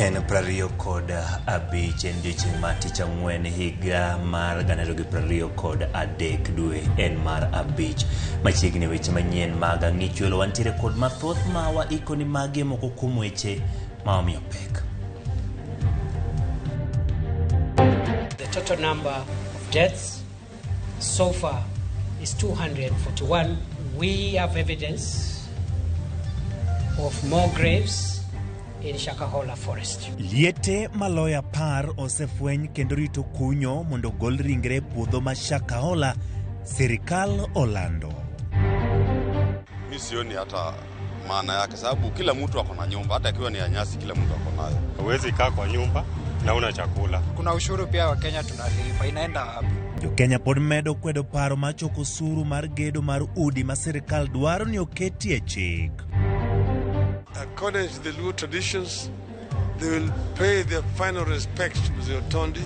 En prario kod abich en odiochieng' mar tich ang'wen higa mar 2023 dwe en mar abich. Machiegni weche manyien mag ang'ichuelo wantiere kod mathoth ma waikoni magi moko kuom weche ma omiyo pek. The total number of deaths so far is 241. We have evidence of more graves in Shakahola Forest. Liete maloya par osefweny kendo rito kunyo mondo gol ringre puodho ma Shakahola, serikal olando. Mimi sioni hata maana yake, sababu kila mtu ako na nyumba, hata ikiwa ni ya nyasi kila mtu ako nayo. Huwezi kaa kwa nyumba na una chakula. Kuna ushuru pia wa Kenya tunalipa, inaenda wapi? Jo Kenya pod medo kwedo paro ma choko osuru mar gedo mar udi ma serikal dwaro ni oketi e chik. According to the Luo traditions, they will pay their final respects to the Otondi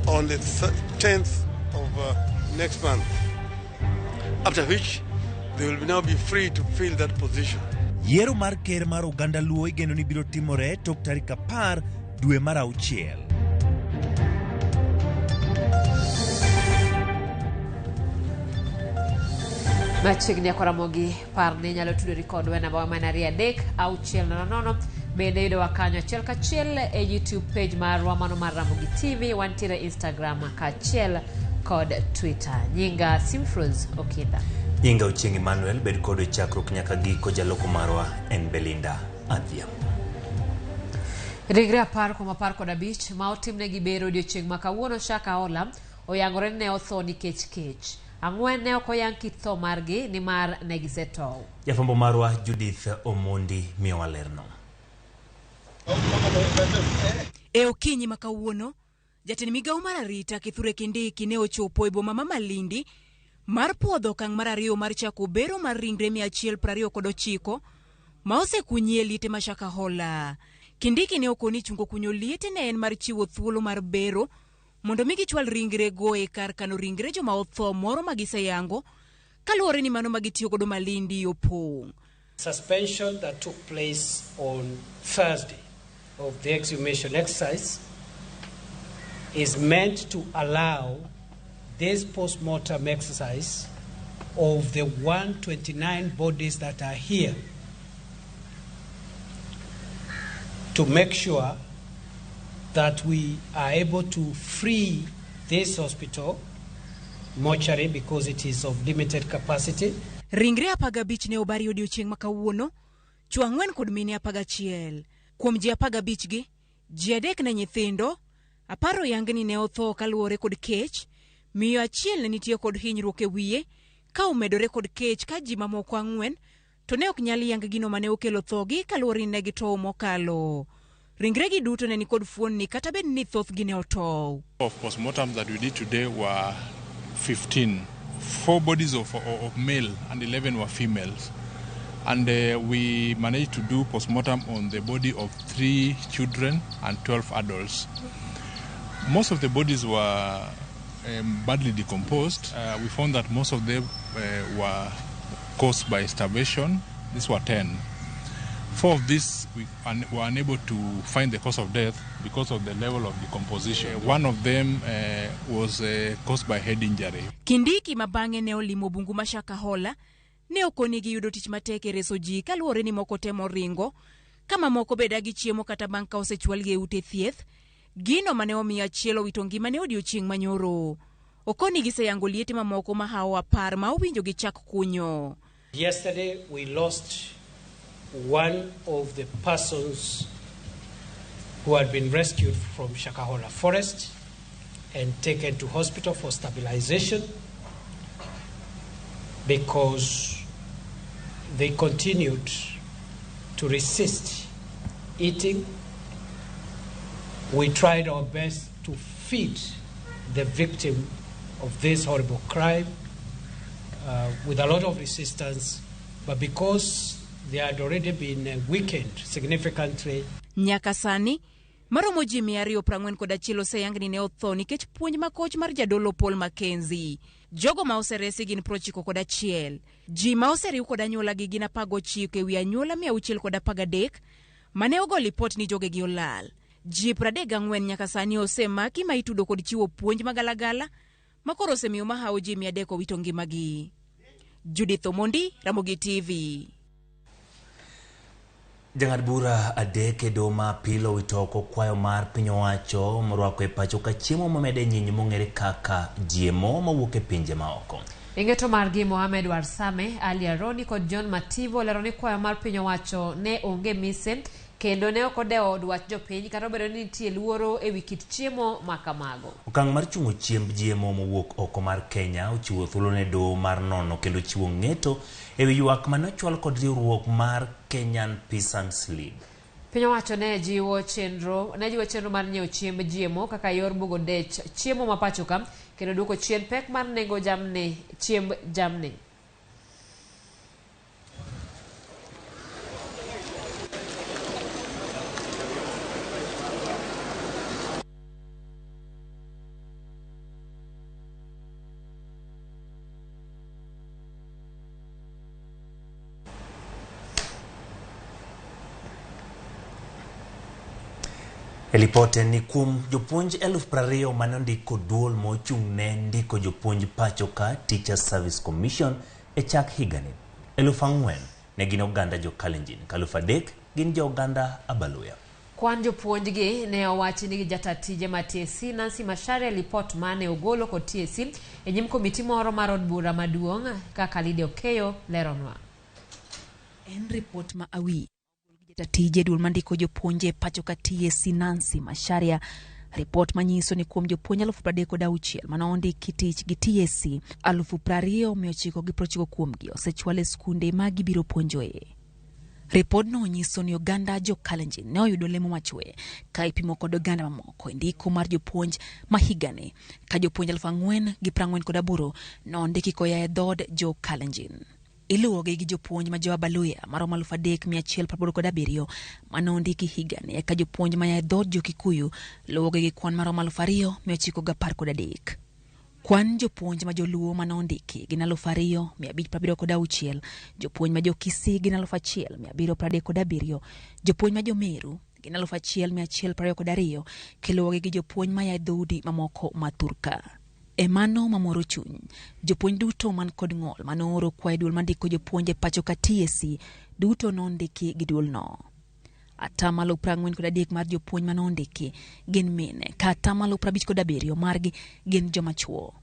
on the 10th of next month, after which they will now be free to fill that position. Yiero mar ker mar Uganda Luo igeno ni biro timore tok tarik 10 dwe mar auchiel. Machiegni kwa Ramogi parni nyalo tudori kodwa namba manari adek auchiel nono. Bende yudo wakanyo achiel kachiel e YouTube page mar Wamano mar Ramogi TV, wantiere Instagram kachiel kod Twitter. Nyinga Simfroz Okinda. Nyinga Ochieng' Emmanuel bed kod chakruok nyaka giko jaloko marwa en Belinda Adhiam. Rigre apar kuom apar kod abich ma otimne gi bero odiochieng' ma kawuono Shakahola oyangore ne otho nikech kech. Ang'wen ne okoyang kit tho margi ni mar negisetou. Jafambo marwa Judith Omondi miyo walerno. E okinyi ma kawuono, jatend migawo mar arita Kithure Kindiki ne ochopo e boma ma Malindi mar puodho okang' mar ariyo mar chako bero mar ringre 129 ma osekunyie liete ma Shakahola. Kindiki ne okoni chungo kunyo liete ne en mar chiwo thuolo mar bero mondo mi gichwal ringre go e kar kano ringre joma otho moro magiseyango kaluwore ni mano magitiyo godo Malindi opong'. Suspension that took place on Thursday of the exhumation exercise is meant to allow this post-mortem exercise of the 129 bodies that are here to make sure that we are able to free this hospital mortuary because it is of limited capacity. Ringre 15 ne obari odiochieng' ma kawuono, chwo 4 kod mine 11. Kuom ji 15 gi, ji 3 ne nyithindo, 10 yangni ne otho kaluwore kod kech, miyo 1 ne nitie kod hinyruok e wiye, ka omedore kod kech ka ji mamoko 4 to ne ok nyal yang gino mane okelo thogi kaluwore ne gitowo mokalo. Ringre gi duto ne ni kod fuonni kata bed ni thoth gi ne otow. Of postmortems that we did today were 15. 4 bodies of male and 11 were females. And we managed to do postmortem on the body of 3 children and 12 adults. Most of the bodies were badly decomposed. We found that most of them were caused by starvation. These were 10. 4 of these we were unable to find the cause of death because of the level of decomposition. One of them was caused by head injury. Kindiki mabange ne olimo bungu ma Shakahola ne okoni gi yudo tich matek e reso ji kaluwore ni moko temo ringo kama moko beda gi chiemo kata bang' ka osechwal gi ute thieth gino mane omiyo achiel owito ngimane odiochieng' manyoro. Okoni giseyango liete mamoko ma hawa par ma owinjo gi chak kunyo. Yesterday we lost one of the persons who had been rescued from Shakahola Forest and taken to hospital for stabilization because they continued to resist eating. We tried our best to feed the victim of this horrible crime with a lot of resistance, but because they had already been weakened significantly. Nyaka sani, maromo ji 241 oseyangni ne otho nikech puonj makoch mar jadolo Paul Mackenzie. Jogo ma oseresi gin 91. Ji ma oseriw kod anyuola gi gin 19 ewi anyuola 613 mane ogolo lipot ni joge gi olal. Ji 34 nyaka sani osemaki ma itudo kod chiwo puonj magalagala makoro osemiyo mahawo ji 300 wito ngimagi. Judith Omondi, Ramogi TV. Jang'ad bura adek e doho ma apilo wito oko kwayo mar piny owacho morwako e pacho ka chiemo momede nyinyi mong'ere kaka GMO mawuok e pinje maoko. Ing'eto margi Mohamed Warsame, Ali Aroni kod John Mativo lero ni kwayo mar piny owacho ne onge mise kendo ne ok odewo dwach jopiny kata obedo ni nitie luoro e wi kit chiemo makamago. Okang' mar chungo chiemb GMO mowuok oko mar Kenya ochiwo thuolo ne doho mar nono kendo chiwo ng'eto e wi ywak manochwal kod riwruok mar Kenyan Peasants League. Piny owacho ne jiwo chenro mar nyiewo chiemb GMO kaka yor bugo dech chiemo mapacho ka kendo duoko chien pek mar nengo chiemb jamni. Elipote ni kuom jopuonj 20,000 manondiko duol mochung' ne ndiko jopuonj pacho ka Teacher Service Commission e chak higani. 4,000 ne gin oganda jo Kalenjin, 3,000 gin jo oganda Abaluya. Kwan jopuonj gi ne owachi ni jata tije ma TSC Nancy Macharia lipot mane ogolo kod TSC e nyim komiti moro mar od bura maduong' kaka Lydia Okeyo leronwa. En report ma awi tije duol mandiko jopuonje pacho ka TSC Nancy Macharia. Report manyiso ni kuom jopuonj 36,000 manondiki tich gi TSC 20,990 kuomgi osechwal e skunde ma gibiro puonjoe. Report no nyiso ni oganda jo Kalenjin ne oyudo lemo machwe ka ipimo kod oganda mamoko ndiko mar jopuonj ma higane ka jopuonj 4,048 nondiki koya e dhod jo Kalenjin. Iluwogi gi jopuonj ma jo Abaluya maromo 3,187 manondiki higani ka jopuonj ma ya dhod jo Kikuyu luwogi gi kwan maromo 2,913. Kwan jopuonj ma jo Luo manondiki gin 2,576, jopuonj ma jo Kisii gin 1,737, jopuonj ma jo Meru gin 1,122 kiluwogi gi jopuonj ma ya dhoudi mamoko maturka. Emano mamoro chuny, jopuonj duto man kod ng'ol manoro kwayo duol mandiko jopuonje pacho ka TSC duto nondiki gi duol no. Atamalo 43 mar jopuonj manondiki gin mine ka atamalo 57 margi gin joma chuo.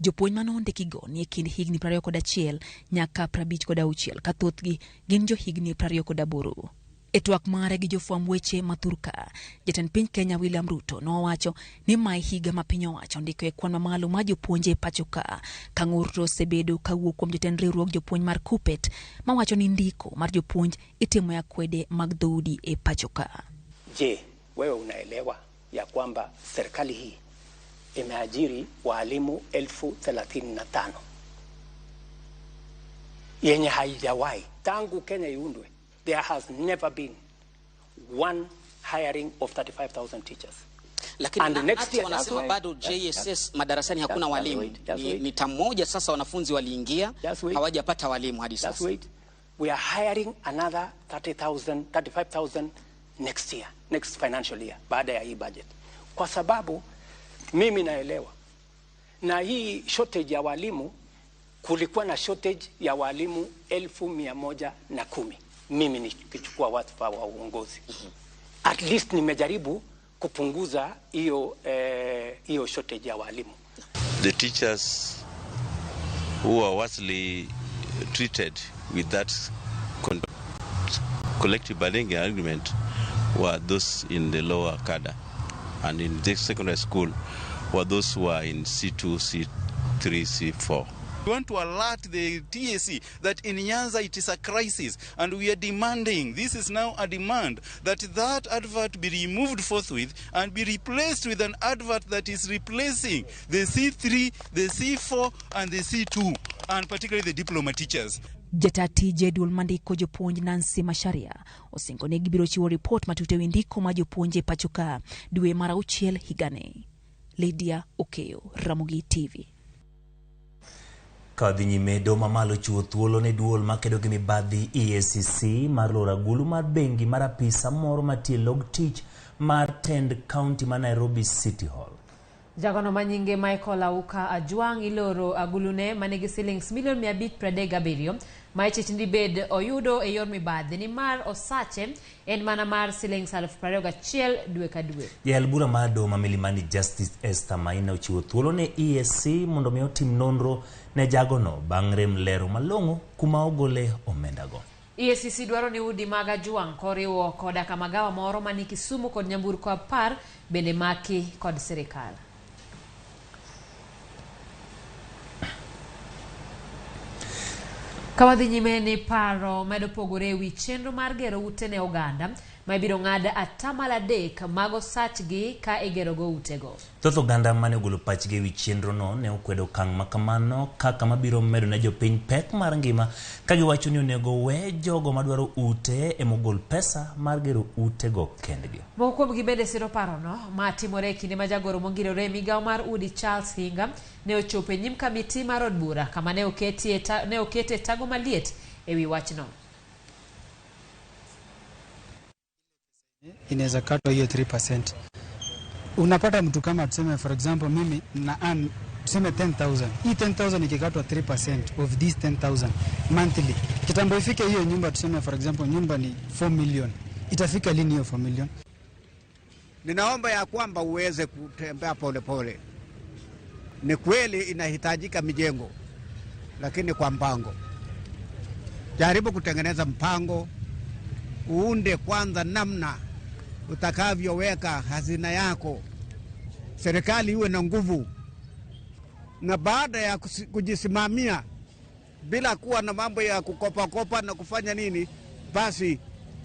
Jopuonj manondiki go ni kind higni 21 nyaka 56 ka thothgi gin jo higni 28. E twak mare gi jofwamb weche maturka, jatend piny Kenya William Ruto nowacho ni mai higa ma piny owacho ndiko e kwan mamalo ma jopuonje pacho ka ng'urto osebedo kawuok kuom jotend riwruok jopuonj mar Kupet mawacho ni ndiko mar jopuonj itimo ya kwede mag dhoudi e pacho ka. Je, wewe unaelewa ya kwamba serikali hii imeajiri walimu 35,000 yenye haijawahi tangu Kenya iundwe? There has never been one hiring of 35,000 teachers. Lakini next year wanasema bado JSS madarasani hakuna walimu. Ni tamoja sasa wanafunzi waliingia hawajapata walimu hadi sasa. We are hiring another 35,000 next year, next financial year baada ya hii budget. Kwa sababu mimi naelewa na hii shortage ya walimu, kulikuwa na shortage ya walimu 1,110. Mimi nikichukua wadhifa wa uongozi. At least nimejaribu kupunguza hiyo shortage ya walimu. The teachers who are worstly treated with that collective bargaining agreement were those in the lower cadre, and in the secondary school were those who are in C2, C3, C4. We want to alert the TSC that in Nyanza it is a crisis, and we are demanding, this is now a demand, that advert be removed forthwith and be replaced with an advert that is replacing the C3, the C4 and the C2, and particularly the diploma teachers. Jatati jedul mandiko jopuonj Nancy Macharia osingo ne gibiro chiwo report matute windiko ma jopuonje pachoka dwe mar 6 higani. Lydia Okeyo, Ramogi TV. Kadhi nyime doho mamalo chiwo thuolo ne duol makedo gi mibadhi EACC mar loro agulu mar bengi mar apisa moro matie log tich mar tend county ma Nairobi City Hall. Jagono manyinge Michael Auka Ajwang iloro agulune manigi shillings milion 537 ma ichitindi bed oyudo e yor mibadhi ni mar osache en mana mar shillings 21,000 dwe ka dwe. Jal bura mar doho ma Milimani Justice Esther Maina ochiwo thuolo ne EAC mondo mi otim nonro ne jagono bang' rem lero malong'o kuma ogole omendago. EACC dwaro ni udi mag Ajwang koriwo koda kamagawa moro mani Kisumu kod nyamburko 10 bende maki kod sirikal. Kawadhi nyime ni paro medo pogore wi chenro mar gero ute ne oganda ma ibiro ng'ad atamalo 3 mag osachgi ka igero go utego. Thoth oganda mane ogolo pachgi wi chenro no ne okwedo okang' makamano kaka mabiro medo ne jopiny pek mar ngima ka giwacho ni onego we jogo madwaro ute e mogol pesa mar gero utego kendgi. Moko kuomgi bende siro parono ma timore e kinde ma jagoro mongirore migawo mar udi Charles Hinga ne ochopo e nyim kamiti mar od bura kama ne okete tago maliet e wi wachno. Inaweza katwa hiyo 3%. Unapata mtu kama tuseme for example mimi na earn tuseme 10,000. Hii 10,000 ikikatwa 3% of this 10,000 monthly. Kitambo ifike hiyo nyumba tuseme for example nyumba ni 4 million. Itafika lini hiyo 4 million? Ninaomba ya kwamba uweze kutembea polepole. Ni kweli inahitajika mijengo, lakini kwa mpango. Jaribu kutengeneza mpango, uunde kwanza namna utakavyoweka hazina yako. Serikali iwe na nguvu, na baada ya kujisimamia bila kuwa na mambo ya kukopa na kufanya nini, basi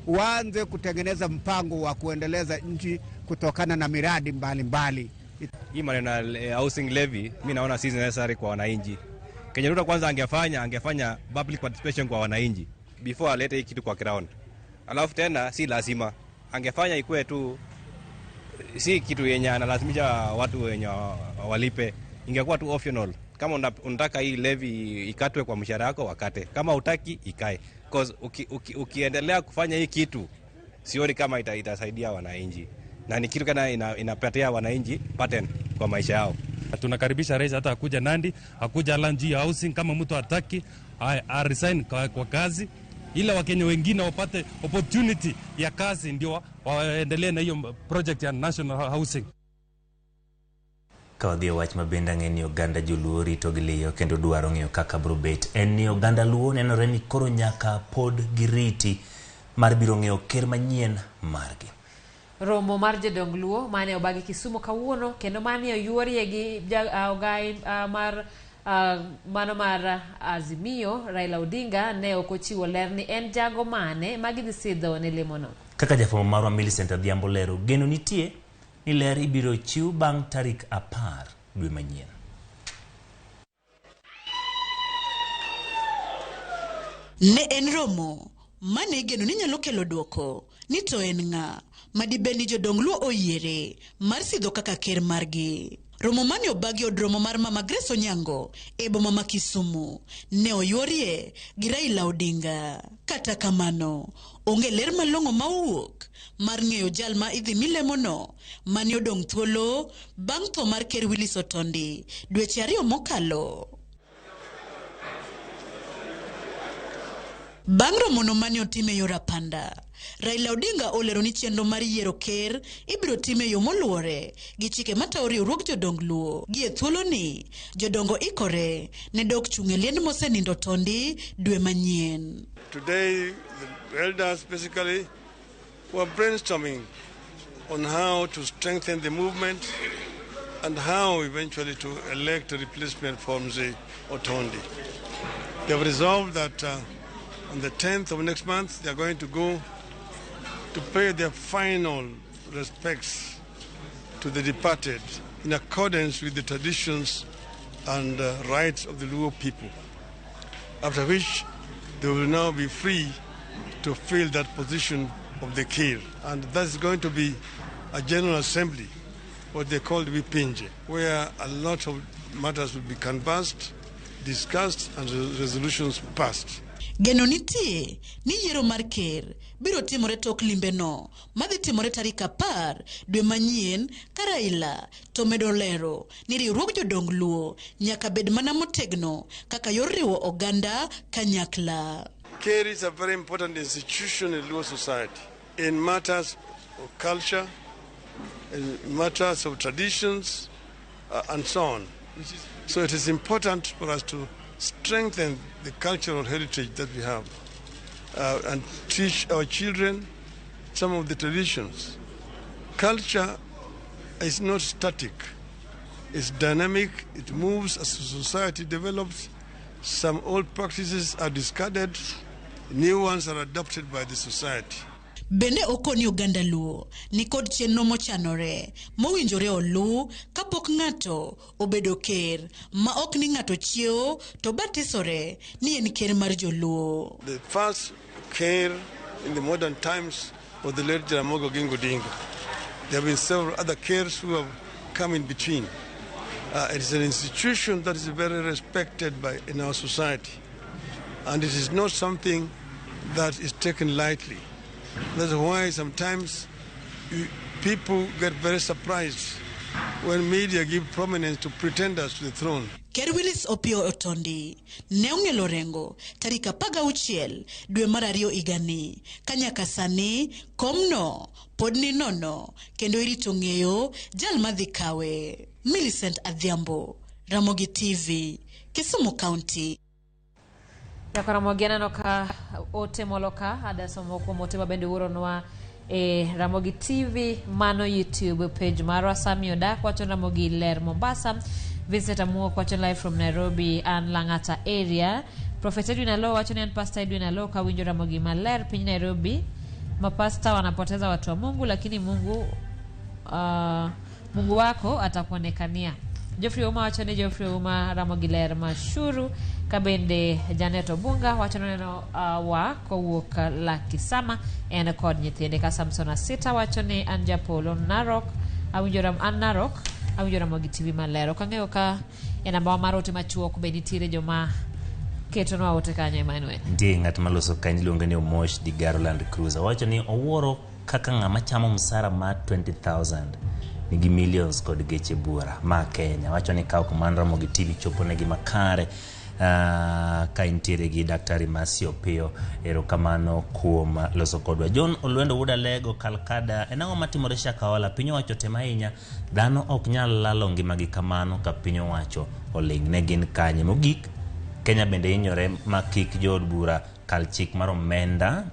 uanze kutengeneza mpango wa kuendeleza nchi kutokana na miradi mbalimbali. Hii maneno ya housing levy mimi naona si necessary kwa wananchi. Kenya Ruto kwanza angefanya public participation kwa wananchi before alete hii kitu kwa ground. Alafu tena si lazima angefanya ikuwe tu si kitu yenye analazimisha watu wenye walipe, ingekuwa tu optional. Kama unataka hii levy ikatwe kwa mshahara wako wakate, kama utaki ikae, because ukiendelea kufanya hii kitu sioni kama itasaidia wananchi, na ni kitu kana inapatia wananchi pattern kwa maisha yao. Tunakaribisha rais hata akuja Nandi, akuja Lanji housing, kama mtu hataki resign kwa kazi, ila Wakenya wengine wapate opportunity ya kazi ndio waendelee na hiyo project ya national housing. Kawadhi wach mabenda ng'eni oganda joluo rito giliyo kendo dwaro ng'eyo kaka brobet en ni oganda luo nenore ni koro nyaka pod giriti mar biro ng'eyo ker manyien margi. Romo mar jodong luo mane obagi Kisumu kawuono kendo mane oyuorie gi ogai mar mano mar Azimio Raila Odinga ne okochiwo ler ni en jago mane magidhi sidho ne lemono. Kaka jafwambo marwa Millicent Adhiambo lero, geno nitie ni ler ibiro chiw bang' tarik 10 dwe manyien. Ne en romo mane geno ni nyalo kelo duoko ni to en ng'a madibeni jodong luo oyiere mar sidho kaka ker margi. Romo mane obagi od romo mar Mama Grace Onyango e boma ma Kisumu ne oyuorie gi Raila Odinga. Kata kamano onge ler malong'o mawuok mar ng'eyo jal ma idhi milemono mane odong' thuolo bang' tho mar ker Willis Otondi dweche 2 mokalo. Bang' romono mane otime yor apanda, Raila Odinga olero ni chenro mar yiero ker ibiro time yo moluore gi chike matao riwruog jodong luo. Gie thuolo ni jodongo ikore ne dok chung' e liend mosenindo Otondi dwe manyien. Today the elders basically were brainstorming on how to strengthen the movement and how eventually to elect a replacement for Mzee Otondi. They have resolved that on the 10th of next month they are going to go to pay their final respects to the departed in accordance with the traditions and rights of the Luo people, after which they will now be free to fill that position of the Kir. And that's going to be a general assembly, what they call the Wipinje, where a lot of matters will be canvassed, discussed and resolutions passed. Geno nitie ni yiero mar ker biro timore tok limbeno madhi timore tarik 10 dwe manyien ka Raila to medo lero ni riwruog jodong Luo nyaka bed mana motegno kaka yor riwo oganda kanyakla. Ker is a very important institution in Luo society in matters of culture, in matters of traditions, and so on. So it is important for us to strengthen the cultural heritage that we have and teach our children some of the traditions. Culture is not static. It's dynamic. It moves as society develops. Some old practices are discarded. New ones are adopted by the society. Bende okoni oganda Luo ni kod chenro mochanore mowinjore olu kapok ng'ato obedo ker ma ok ni ng'ato chiewo to batisore ni en ker mar joluo. The first ker in the modern times was the late Ramogi. There have been several other kers who have come in between. It is an institution that is very respected in our society, and it is not something that is taken lightly. That's why sometimes people get very surprised when media give prominence to pretenders to the throne. Ker Willis Opio Otondi ne ong'elo rengo tarik 16 dwe mar 2 igani kanyaka sani komno pod ni nono kendo irito ng'eyo jal madhi kawe. Millicent Adhiambo, Ramogi TV, Kisumu County. Ramogi aneno ka ote moloka adasomo kuom ote mabende wuoronwa Ramogi TV mano YouTube page marwa. Sami Odak wacho Ramogi ler Mombasa. Visit Amuo wacho live from Nairobi and Langata area. Prophet Edwin Alo wacho ni Pastor Edwin Alo kawinjo Ramogi maler piny Nairobi. Mapasta wanapoteza watu wa Mungu lakini Mungu wako atakuonekania. Geoffrey Uma wacho ni Geoffrey Uma Ramogi ler mashuru. Kabende Janet Obunga wacho neno wa kowuok Lakisama en kod nyithinde ka Samson Asita wacho ni Anja Polo Narok awinjoram an Narok awinjo Ramogi TV malero kang'eyo ka en amba mar ote machuok be nitiere joma keto no ote kanyo Emmanuel. Ndi ng'at maloso kanyo iluongo ni Omosh di Garland Cruiser wacho ni owuoro kaka ng'ama chamo msara ma 20,000 nigi millions kod geche bura ma Kenya. Wacho ni kaw komanda Ramogi TV chopo negi makare ka intiere gi Daktari Masio Pio. Erokamano kuom loso kodwa. John Olwendo Wuda Lego Kalkada enang'o matimore Shakahola piny owacho tema ahinya dhano ok nyal lalo ngimagi kamano ka piny owacho oling ne gin kanye. Mogik Kenya bende inyore makik jood bura kal chik mar omenda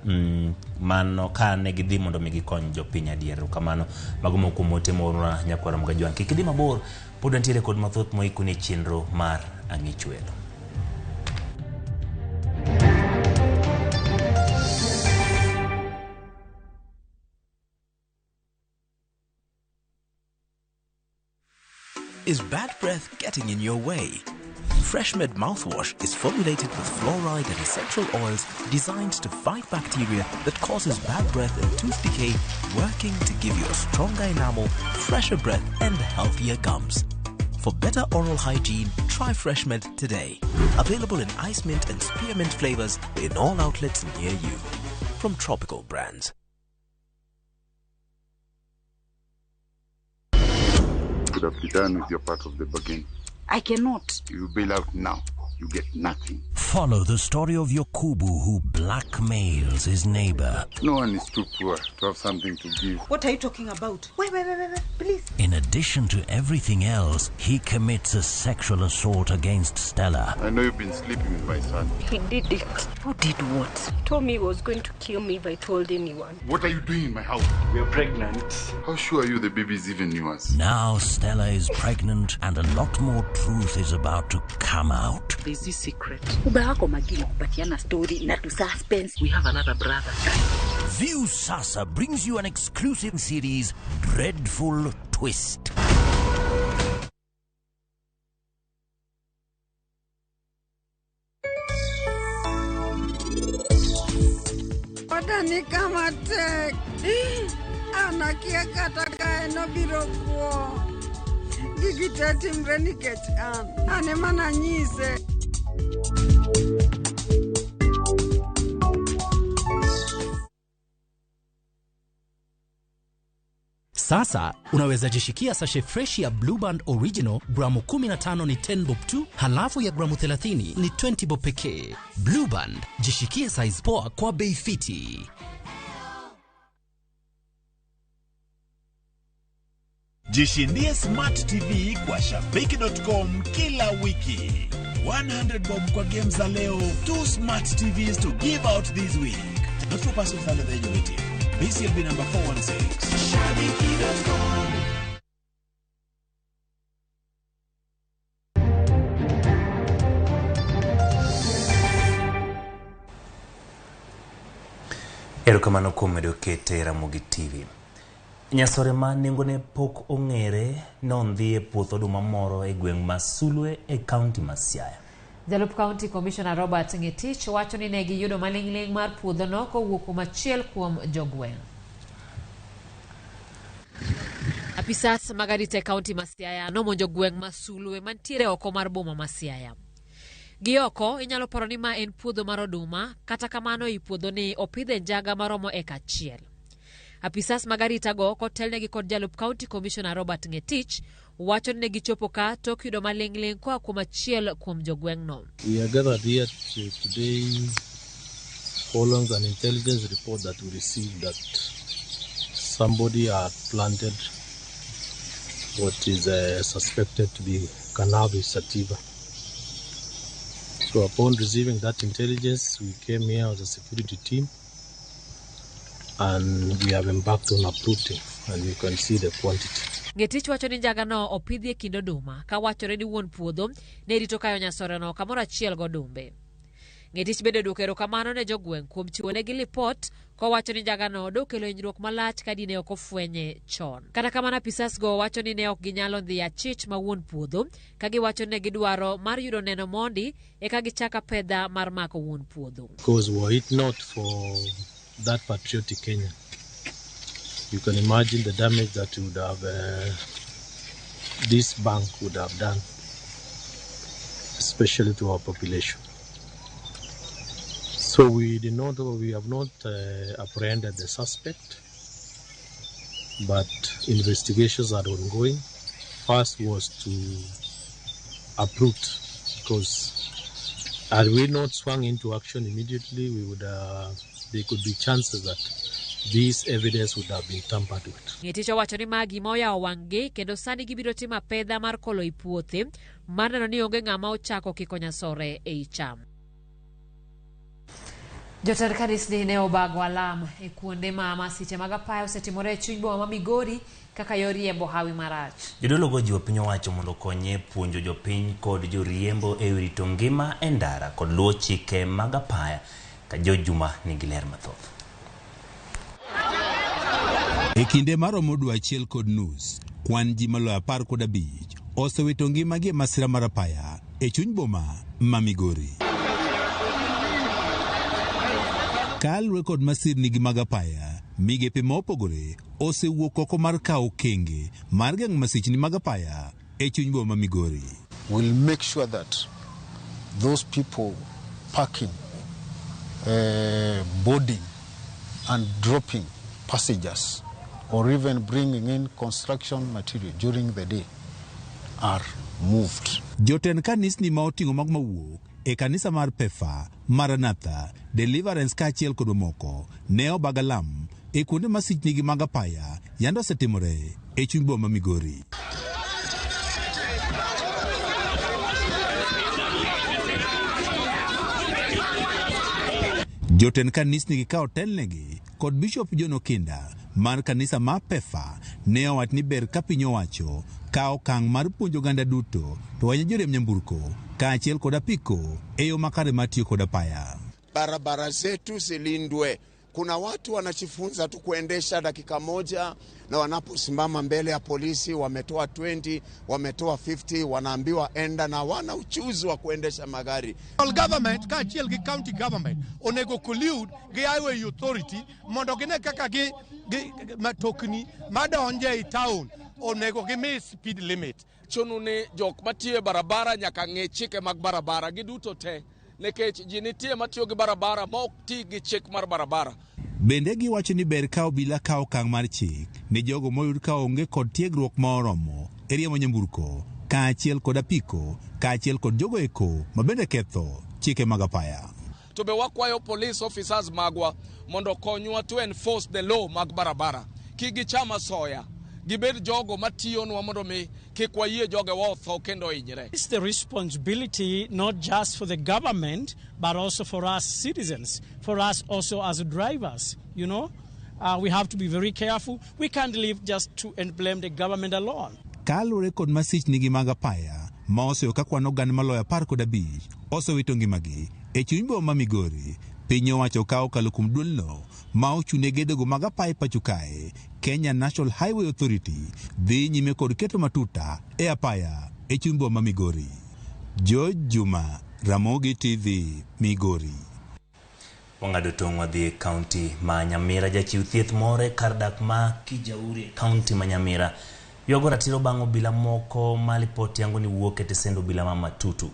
mano ka ne gidhi mondo mi gikony jopiny adier. Kamano mago moko mote morwa nyakwara mga jwan kik dhi mabor pod ntiere kod mathoth moikune chenro mar ang'ichwelo. Is bad breath getting in your way? FreshMed mouthwash is formulated with fluoride and essential oils designed to fight bacteria that causes bad breath and tooth decay, working to give you a stronger enamel, fresher breath and healthier gums. For better oral hygiene, try FreshMed today. Available in ice mint and spearmint flavors in all outlets near you. From Tropical Brands. Could have been done with your part of the bargain. I cannot. You bail out now. You get nothing. Follow the story of Yokubu who blackmails his neighbor. No one is too poor to have something to give. What are you talking about? Wait, please. In addition to everything else, he commits a sexual assault against Stella. I know you've been sleeping with my son. He did it. Who did what? He told me he was going to kill me if I told anyone. What are you doing in my house? We're pregnant. How sure are you the baby is even yours? Now Stella is pregnant and a lot more truth is about to come out. There's this secret. We have another brother. View Sasa brings you an exclusive series, Dreadful Twist. Ni kama tek anakia kata kae no biro kuo gigite timre nikech an ane mana nyise. Sasa unaweza jishikia sashe fresh ya Blue Band Original gramu 15 ni 10 bob tu, halafu ya gramu 30 ni 20 bob pekee. Blue Band, jishikie size poa kwa bei fiti. Jishindie Smart TV kwa shabiki.com kila wiki. 100 bob kwa games za leo, 2 Smart TVs to give out this week. Not for persons under the age of 18. BCLB number 416. Shabiki.com. Erokamano kuom medo kete Ramogi TV. Nyasore ma nengone pok ong'ere nondhi e puoth oduma moro e gweng' ma Sulwe e kaunti ma Siaya. Jalup County Commissioner Robert Ngetich wacho ni ne giyudo maling'ling mar puodhono kowuok kuom achiel kuom jogweng'. Apisas mag arita e kaunti ma Siaya nomonjo gweng' ma Sulwe mantiere oko mar boma ma Siaya. Gioko inyalo paro ni ma en puodho mar oduma, kata kamano i puodho ni opidhe njaga maromo eka achiel. Apisas mag arita go kotelnegi kod Jalup County Commissioner Robert Ngetich wacho ni gichopo ka tok yudo maling'ling koa kuom achiel kuom jogweng'no. We are gathered here today following an intelligence report that we received that somebody had planted what is suspected to be cannabis sativa. So upon receiving that intelligence, we came here as a security team and we have embarked on uprooting, and you can see the quantity. Ngetich wacho ni njaga no opidhi e kind oduma, ka wachore ni wuon puodho ne rito kayo nyasore no kamoro achiel godumbe. Ngetich bende duoko erokamano ne jogweng' kuom chiwonegi lipot kowacho ni njaga no dokelo hinyruok malach ka dine ok ofwenye chon. Kata kamano apisas go wacho ni ne ok ginyalo dhi achich ma wuon puodho ka giwacho ne gidwaro mar yudo neno mondi eka gichaka pedha mar mako wuon puodho. Because were it not for that patriotic Kenya, you can imagine the damage that would have this bank would have done, especially to our population. So we have not apprehended the suspect, but investigations are ongoing. First was to uproot, because had we not swung into action immediately, we would there could be chances that this evidence would have been tampered with. Ngetich wacho ni magi moya owangi kendo sani gibiro timo pedha mar kolo i puothe mar neno ni onge ng'ama ochako kiko nyasore e cham. Jotend kanisni ne obago alam e kuonde ma masiche mag apaya osetimore e chuny boma ma Migori kaka yor riembo hawi marach. Jodolo go jiwo piny owacho mondo okonye puonjo jopiny kod joriembo e rito ngima e ndara kod luwo chike mag apaya ka Jojuma nigi ler mathoth. E kinde maromo dwe achiel kod nus, kwan ji maloyo 15 osewito ngimagi e masira mar apaya e chuny boma ma Migori. Kalwe kod masirnigi mag apaya, migepe ma opogore osewuok oko mar kawo okenge mar geng'o masichni mag apaya e chuny boma ma Migori. We'll make sure that those people parking, boarding and dropping passengers or even bringing in construction material during the day are moved. Joten kanisni ma oting'o mag mawuok e kanisa mar Pefa, Maranatha, Deliverance kachiel kod moko ne obagalam e kuonde masichnigi mag apaya yando osetimore e chuny boma ma Migori. Joten kanisni gi kao telnegi kod Bishop John Okinda mar kanisa ma Pefa ne owach ni ber ka piny owacho kao kang' mar puonjo ganda duto to wanya joriemb nyamburko kaachiel kod apiko e yo makare matiyo kod apaya. Barabara zetu zilindwe. Kuna watu wanajifunza tu kuendesha dakika moja na wanaposimama mbele ya polisi wametoa 20, wametoa 50, wanaambiwa enda na wana uchuzi wa kuendesha magari. Government kaachiel gi county government onego collude gi highway authority mondo gine kaka gi matokni madonje e town onego gi speed limit. Chunu ni jok matie barabara nyaka ng'e chike mag barabara giduto te. Nekech ji nitie matiyo gi barabara ma ok ti gi chik mar barabara. Bende giwacho ni ber ka obila kawo okang' mar chik ni jogo moyud ka onge kod tiegruok ma oromo e riembo nyamburko, kaachiel kod apiko, kaachiel kod jogo eko ma bende ketho chike mag apaya. To be wakwayo police officers magwa mondo konywa to enforce the law mag barabara. Kigi chama soya. Gibed jogo matiyonwa mondo mi kik wayie joge wotho kendo hinyre. It's the responsibility not just for the government but also for us citizens, for us also as drivers, you know. We have to be very careful. We can't live just to and blame the government alone. Kalure kod masich nigi mag apaya ma oseyo ka kwan oganda maloyo 15 osewito ngimagi e chuny boma ma Migori. Piny owacho ka okalo kuom duolno ma ochune gedego mag apaya pacho kae, Kenya National Highway Authority dhi nyime kod keto matuta e apaya e chuny boma ma Migori. George Juma, Ramogi TV, Migori. Wang'ado tong' wadhi e kaunti ma Nyamira. Jachiw thieth moro e kar dak ma Kijauri, kaunti ma Nyamira, yogo ratiro bang' obila moko ma lipoti yango ni wuok e tesend obila ma Matutu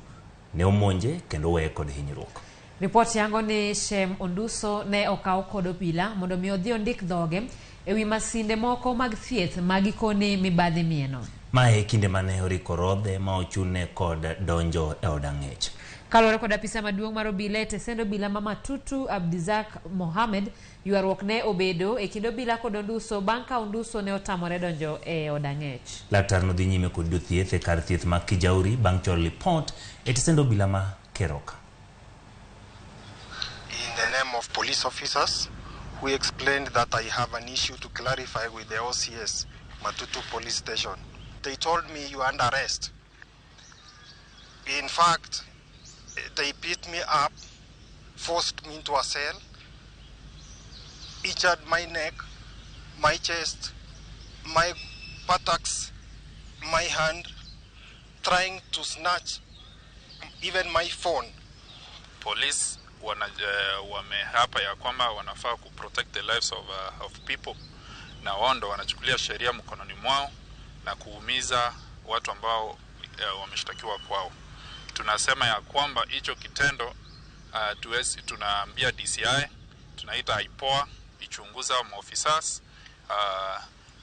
ne omonje kendo weye kod hinyruok. Ripoti yango ni Shem Onduso ne okaw kod obila mondo mi odhi ondik dhoge e wi masinde moko mag thieth magikone mibadhi mieno. Mae kinde mane oriko rodhe ma ochune kod donjo e od ang'ech. Kalore kod apisa maduong' mar obila e tesend obila ma Matutu, Abdizak Mohamed, ywaruok ne obedo e kind obila kod Onduso bang' ka Onduso ne otamore donjo e od ang'ech. Laktar no dhi nyime kod jothieth e kar thieth ma Kijauri bang' choro lipot e tesend obila ma Keroka. In the name of police officers, we explained that I have an issue to clarify with the OCS, Matutu Police Station. They told me you are under arrest. In fact, they beat me up, forced me into a cell, injured my neck, my chest, my buttocks, my hand, trying to snatch even my phone. Police wamehapa ya kwamba wanafaa kuprotect the lives of people, na wao ndo wanachukulia sheria mkononi mwao na kuumiza watu ambao wameshtakiwa kwao. Tunasema ya kwamba hicho kitendo tunaambia DCI, tunaita IPOA ichunguza maofisas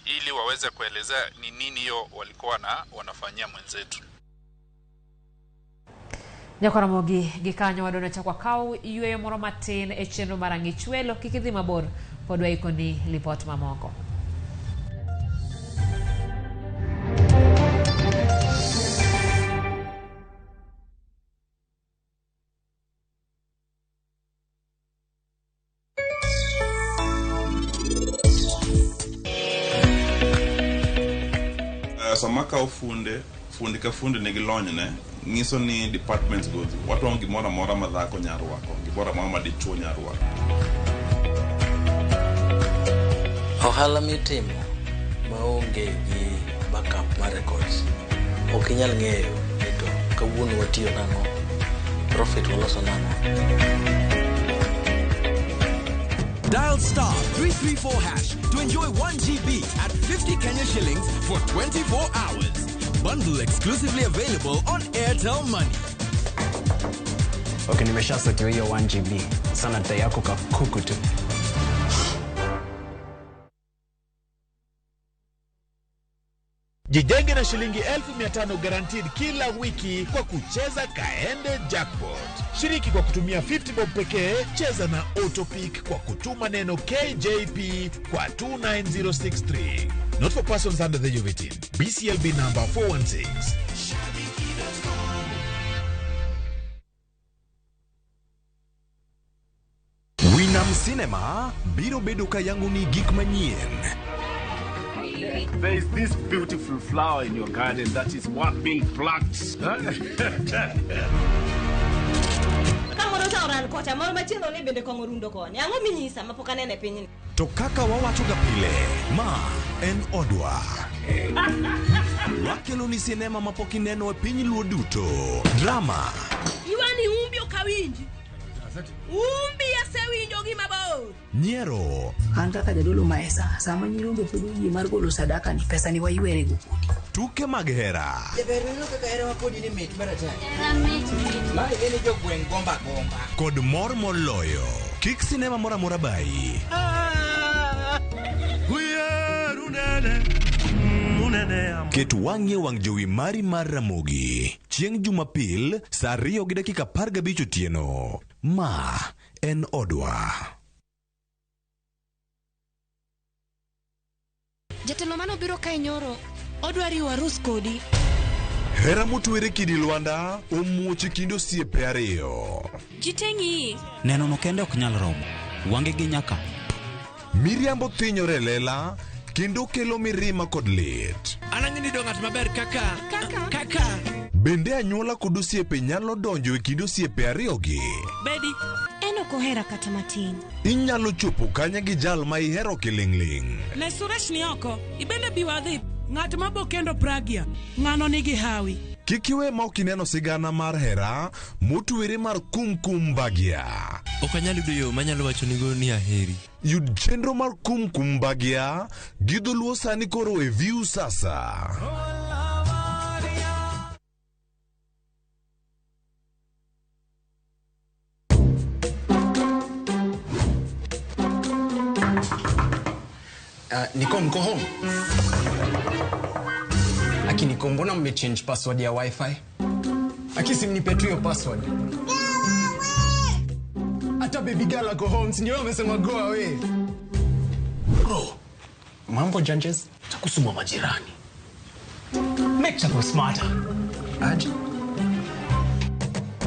ili waweze kuelezea ni nini hiyo walikuwa wanafanyia mwenzetu. Ramogi gikanyo wadona chakwa kau yweyo moro matin e chenro mar ang'ech welo kikidhi mabor pod waikoni lipot mamoko. Samaka ofunde ka funde ne gilonye ne ngiso ni departments go watu wangi mora madhako nyarwako gimora mama dichuo nyarwako. Ohala mitimo maonge gi backup mar records ok inyal ng'eyo ni to kawuono watiyo nang'o, profit waloso nang'o. Dial star 334 hash to enjoy 1 GB at 50 Kenya shillings for 24 hours. Bundle exclusively available on Airtel Money. Okay, nimeshasekiwa hiyo 1 GB. Sana data yako kakuku tu. Jijenge na shilingi 1500 guaranteed kila wiki kwa kucheza Kaende Jackpot. Shiriki kwa kutumia 50 bob pekee, cheza na Autopic kwa kutuma neno KJP kwa 29063. Not for persons under the age of 18. BCLB number 416. Winam Cinema, biro bedo kayangu ni gik manyien. There is this beautiful flower in your garden that is one being plucked. To kaka wawachoga pile, ma en odwa. Wakelo ni sinema mapokineno e piny luo duto. Drama. Iwani umbi okawinji. Umbi asewinjo gi mabor. Nyiero. An kaka jadolo maesa, sama nyirombe podo yie mar golo sadaka ni pesa ni waywere go. Tuke mag hera. Jaberino kaka hera mapodi ni mit marata. Era mit. Mai nene jo gweng gomba. Kod mor moloyo. Kik sinema mora mora bai. Ket wang'e wang' jowi mari mar Ramogi. Chieng' Jumapil, saa 2:15 otieno. Ma en Odwa. Jatelo mano biro kae nyoro. Odwa riwo arus kodi. Hera motwere kidi Lwanda omuoche kind osiepe ariyo. Jitengi. Neno no kende ok nyal romo. Wange gi nyaka. Miriambo thinyore lela kendo kelo mirima kod lit. Anang'ini do ng'at maber kaka. Bende anyuola kod osiepe nyalo donjo e kind osiepe ariyogi. Bedi. En ok ohera kata matin. Inyalo chopo kanya gi jal ma ihero kiling'ling'. Ne Suresh ni oko. Ibende biwadhi. Ng'at mabokendo Pragia. Ng'ano nigi hawi. Kik iwe ma ok ineno sigana mar hera motwere mar kumkum Bagia. Ok anyal yudo yo manyalo wacho nigo ni aheri. Yud chenro mar kumkum Bagia gi dholuo sani koro e View sasa. Nikom, go home. Aki Nikom, mbona mmechange password ya wifi? Aki simnipe tu hiyo password. Hata baby girl go home, si ndio wamesema go away. Bro, mambo janjes, takusuma majirani. Make chako smarter. Aje.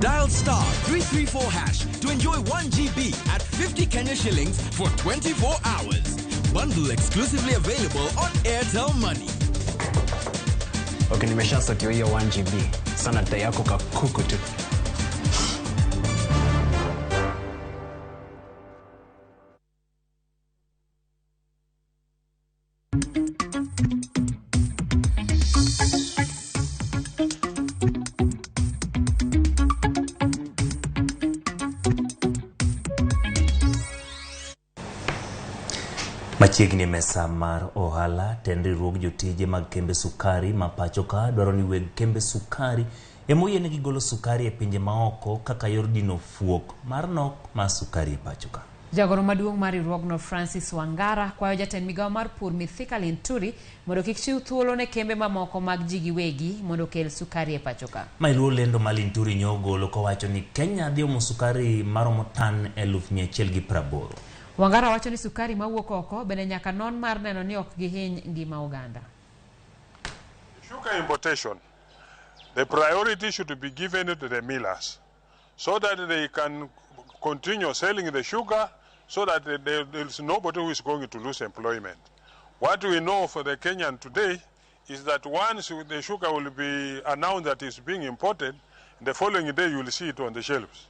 Dial star 334# to enjoy 1 GB at 50 Kenya shillings for 24 hours. Bundle exclusively available on Airtel Money. Okay, nimesha sotio hiyo 1 GB. Sana data yako kakuku tu. Machiegni mesa mar ohala tendi ruog jotije mag kembe sukari ma pacho ka dwaro ni weg kembe sukari emoyene gigolo sukari e pinje maoko kaka yor dino fuok mar nok ma sukari e pacho ka. Jagoro maduong' mar riwruogno Francis Wangara kwayo jatend migawo mar pur Mithika Linturi mondo kik chiw thuolo ne kembe mamoko mag ji giwegi mondo kel sukari e pacho ka. Mailuo lendo ma Linturi nyogolo kowacho ni Kenya dhi omo sukari maromo tan 1,180. Wangara wacho ni sukari mawuok oko bende nyaka non mar neno ni ok gihiny ngima oganda. Sugar importation, the priority should be given to the millers so that they can continue selling the sugar so that there is nobody who is going to lose employment. What we know for the Kenyan today is that once the sugar will be announced that it's being imported, the following day you will see it on the shelves.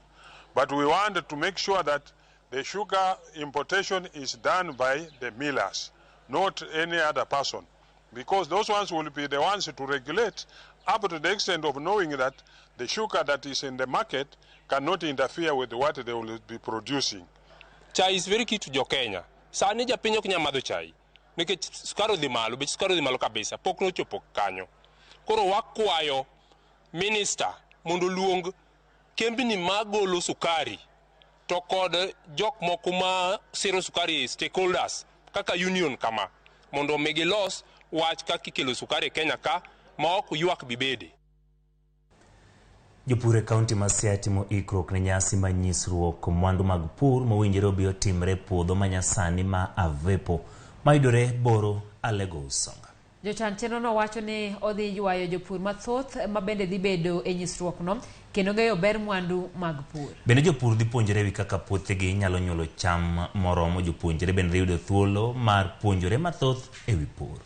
But we want to make sure that the sugar importation is done by the millers, not any other person, because those ones will be the ones to regulate up to the extent of knowing that the sugar that is in the market cannot interfere with what they will be producing. Chai is very key to jo Kenya. Sani japiny ok nyal madho chai nikech sukari odhi malo, bech sukari odhi malo kabisa, pok nochopo kanyo. Koro wakwayo minister mondo luong kembni magolo sukari to kod jok moko ma siro sukari stakeholders kaka union kama mondo megilos wach kaka ikelo sukari e Kenya ka ma ok ywak bibede. Jopur e kaunti ma Siaya timo ikruok ne nyasi manyisruok mwandu mag pur mowinjore obi otimre puodho manyasani ma Avepo mayudore Boro Alego Usonga. Jochan chenrono wacho ni odhi ywayo jopur mathoth ma bende dhi bedo e nyisruokno kendo geyo ber mwandu mag pur. Bende jopur dhi puonjore wi kaka puothegi nyalo nyuolo cham moromo. Jopuonjre bende yudo thuolo mar puonjore mathoth e wi pur.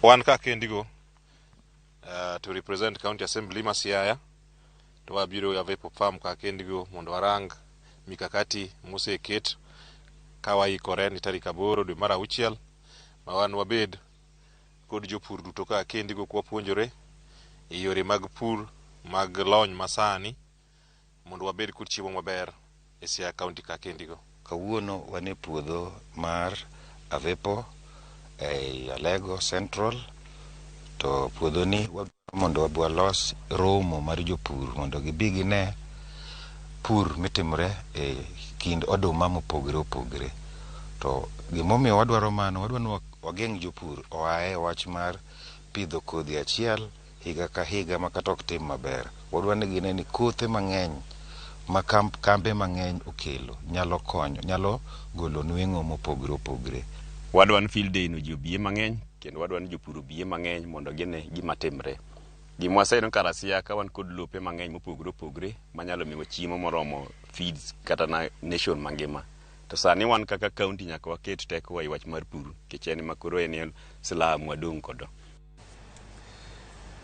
Wan ka kendigo to represent County Assembly ma Siaya to wabiro Avepo Farm ka kendigo mondo warang mikakati moseket ka waikore ni tarik 8 dwe mar 6 ma wan wabed kod jopur duto ka kendigo kwa puonjore e yore mag pur mag lony masani mondo wabed kod chiemo maber e Siaya County ka kendigo. Kawuono wane puodho mar Avepo e Alego Central, to puodho ni mondo walos romo mar jopur mondo gibi gine pur mitimre e kind oduma mopogore opogore. To gimomiyo wadwaro mano, wadwaro wageng' jopur oae wach mar pidho kodhi achiel higa ka higa makata ok tim maber. Wadwaro ni gine ni kothe mang'eny ma kambe mang'eny okelo nyalo golo nweng'o mopogore opogore. Wadwaro ni field day no ji obiye mang'eny, kendo wadwaro ni jopur obiye mang'eny mondo gine gima timre. Gima waseyudo kar Siaya ka wan kod lope mang'eny mopogore opogore manyalo miyo chiemo moromo feeds kata na nation mangima. To sani wan kaka county nyaka waket teko e wach mar pur, nikech en makoro en silaha mwadong' kodo.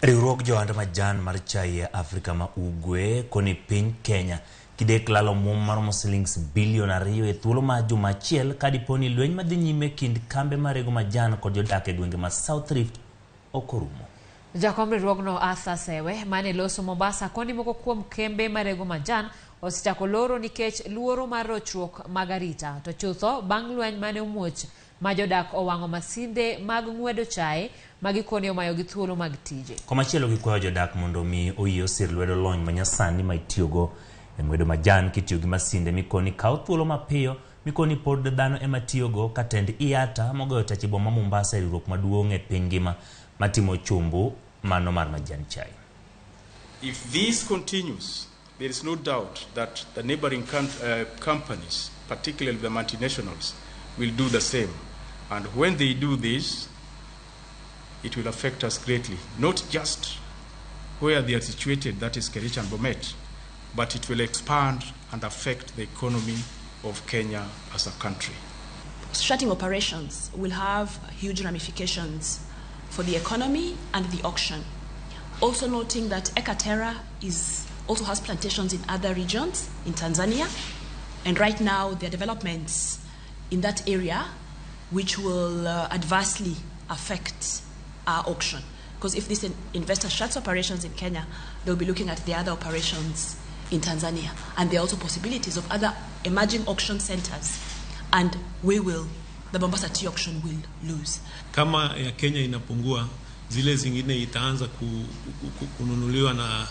Riwruok johand majan mar chai e Afrika ma Ugwe koni piny Kenya kidek lalo muom maromo shillings bilion 2 e thuolo ma juma achiel kadiponi lweny madhi nyime kind kambe marego majan kod jodak e gwenge ma South Rift okorumo. Jakom riwruogno Asa Sewe mane loso Mombasa koni moko kuom kembe marego majan osechako loro nikech luoro mar rochruok mag arita to chutho bang' lweny mane omuoch ma jodak owang'o masinde mag ng'wedo chai magikoni omayo gi thuolo mag tije. Komachielo gikwayo jodak mondo mi oyie osir lwedo lony manyasani ma itiyogo e ng'wedo majan kitiyo gi masinde mikoni kawo thuolo mapiyo mikoni pod dhano ema tiyogo ka tend IATA mogoyo tach boma Mombasa e riwruok maduong' e piny ngima matimo chumbu mano mar majan chai. If this continues, there is no doubt that the neighboring companies, particularly the multinationals, will do the same. And when they do this, it will affect us greatly, not just where they are situated, that is Kericho and Bomet, but it will expand and affect the economy of Kenya as a country. Shutting operations will have huge ramifications for the economy and the auction. Also noting that Ekaterra also has plantations in other regions in Tanzania, and right now there are developments in that area which will adversely affect our auction. Because if this investor shuts operations in Kenya, they'll be looking at the other operations in Tanzania. And there are also possibilities of other emerging auction centers. And the Mombasa tea auction will lose. Kama ya Kenya inapungua, zile zingine itaanza kununuliwa na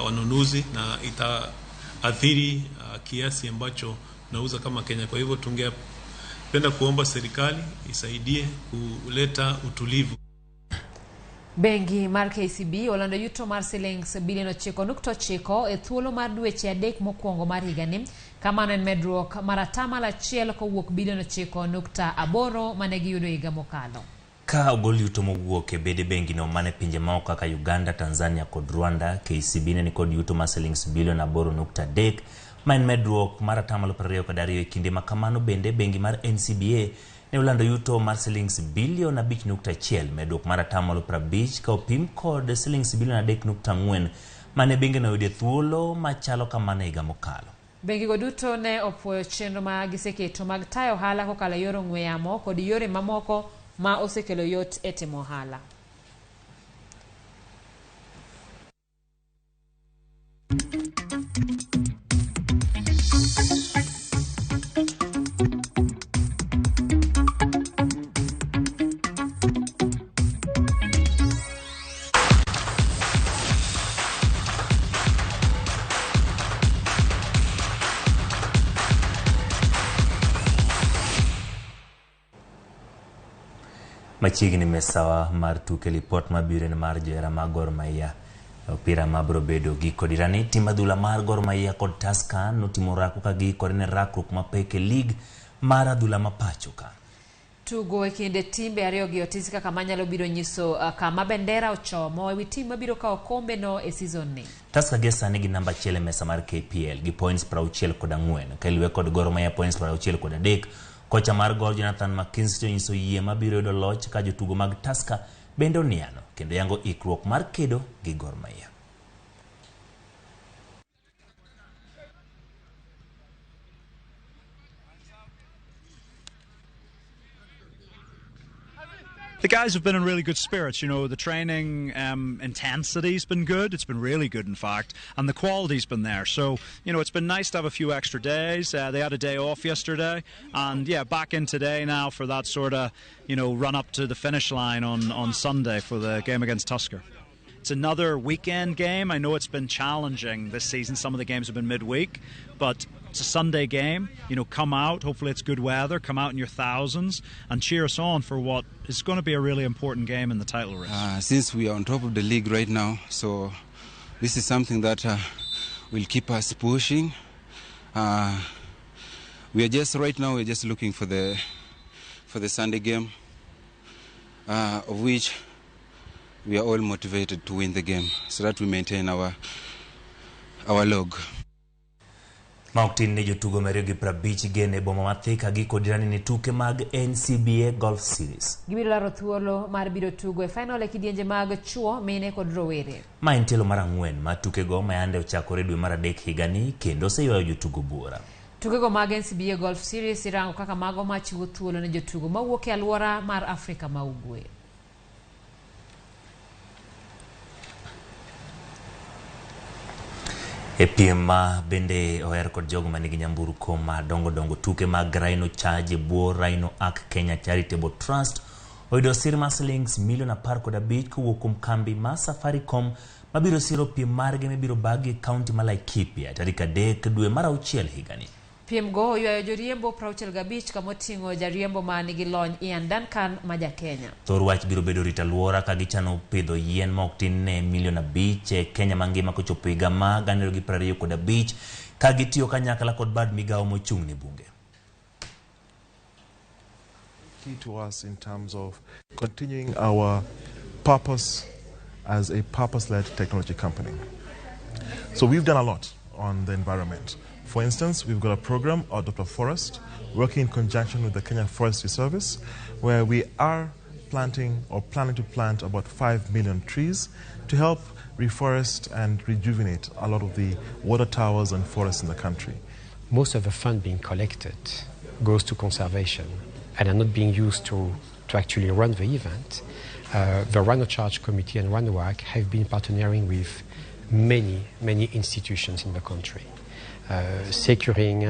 wanunuzi na itaathiri kiasi ambacho nauza kama Kenya. Kwa hivyo tungependa kuomba serikali isaidie kuleta utulivu. Bengi mar KCB olando yuto mar shillings bilion 9.9 e thuolo mar dweche adek mokwongo mar higani, kamano en medruok mar atamalo achiel kowuok bilion 9.8 mane giyudo higa mokalo. Ka ogol yuto mowuok e bede bengi no mane pinje maoko kaka Uganda, Tanzania kod Rwanda, KCB ne kod yuto mar shillings bilion 8.3 ma en medruok mar atamalo 22 e kinde ma kamano. Bende bengi mar NCBA ne olando yuto mar shillings bilion 5.1 medruok mar atamalo 50 ka opim kod shillings bilion 3.4 mane bengi no yude thuolo machalo kamano higa mokalo. Bengi go duto ne opuoyo chenro ma giseketo mag tayo ohala kokalo yor ong'we yamo kod yore mamoko ma osekelo yot e timo ohala. Machiegni mesawa mar tuke lipot mabiro mar johera mag Gor Mahia opira mabro bedo giko dirani. Tim adhula mar Gor Mahia kod Tusker notimo rako ka giikore ne rakruok mapek e lig mar adhula ma pacho ka. Tugo e kinde timbe ariyo gi otisi kaka manyalo biro nyiso kama bendera ochomo ewi tim mabiro kawo kombe no e season ni. Tusker gi sani gi namba 1 e mesa mar KPL gi points 64 ka iluwe kod Gor Mahia points 63. Kocha mar Gor Jonathan McKinsey nyiso yie mabiro yudo loch ka jotugo mag Tusker bende oniano kendo yango ikruok mar kedo gi Gor Mahia. The guys have been in really good spirits. You know, the training intensity's been good. It's been really good, in fact. And the quality's been there. So, you know, it's been nice to have a few extra days. They had a day off yesterday. And, yeah, back in today now for that sort of, you know, run up to the finish line on Sunday for the game against Tusker. It's another weekend game. I know it's been challenging this season. Some of the games have been midweek. But it's a Sunday game. You know, come out. Hopefully it's good weather. Come out in your thousands and cheer us on for what is going to be a really important game in the title race. Since we are on top of the league right now, so this is something that will keep us pushing. We're just looking for the Sunday game, of which we are all motivated to win the game so that we maintain our log. Mauktin ne jotugo Mario gi 50 gene boma mathika gi kodirani ni tuke mag NCBA Golf Series. Gibiro laro thuolo mar biro tugo e final e kidienje mag chuo, mine kod rowere. Ma en tielo mar 4 ma tuke go mayande ochakore dwe mar 3 higani kendo seyoyo jotugo buora. Tuke go mag NCBA Golf Series irango kaka mago machiwo thuolo ne jotugo mawuok e alwora mar Afrika ma Ugwe. E piem ma bende oher kod jogo manigi nyamburko ma dongo tuke mag Rhino Charge buo Rhino Arc Kenya Charitable Trust oyudo sir ma shillings $15,000 kowuok kuom kambi ma Safaricom mabiro siro piem margi mibiro bagi kaunti ma Laikipia tarik 3 dwe mar 6 higani. Piem go ywayo joriembo 65 kamoting'o jariembo ma nigi lony Ian Duncan ma ja Kenya. Thor wach biro bedo rita luora ka gichano pidho yien ma ok tin ne $1,000,000 e Kenya mangima kochopo higa ma 2025 ka gitiyo kanyakla kod bad migawo mochung' ne bunge. Key to us in terms of continuing our purpose as a purpose-led technology company. So we've done a lot on the environment. For instance, we've got a program, our Dr. Forest, working in conjunction with the Kenya Forestry Service, where we are planning to plant about 5 million trees to help reforest and rejuvenate a lot of the water towers and forests in the country. Most of the fund being collected goes to conservation and are not being used to actually run the event. The Rhino Charge Committee and Rhino Arc have been partnering with many institutions in the country, securing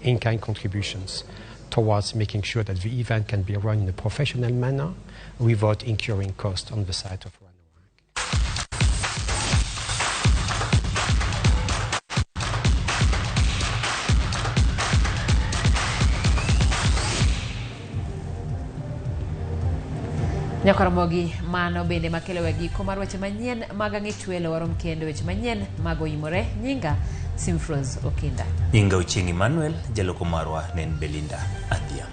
in-kind contributions towards making sure that the event can be run in a professional manner without incurring cost on the side of Rhino Arc. Ramogi mano bende makelo giko mar weche manyien mag ang'echwelo warom kendo weche manyien mag oyimore. Nyinga Simfros Okinda. Nyinga Uchingi Manuel, jaloko marwa nen Belinda Adhiambo.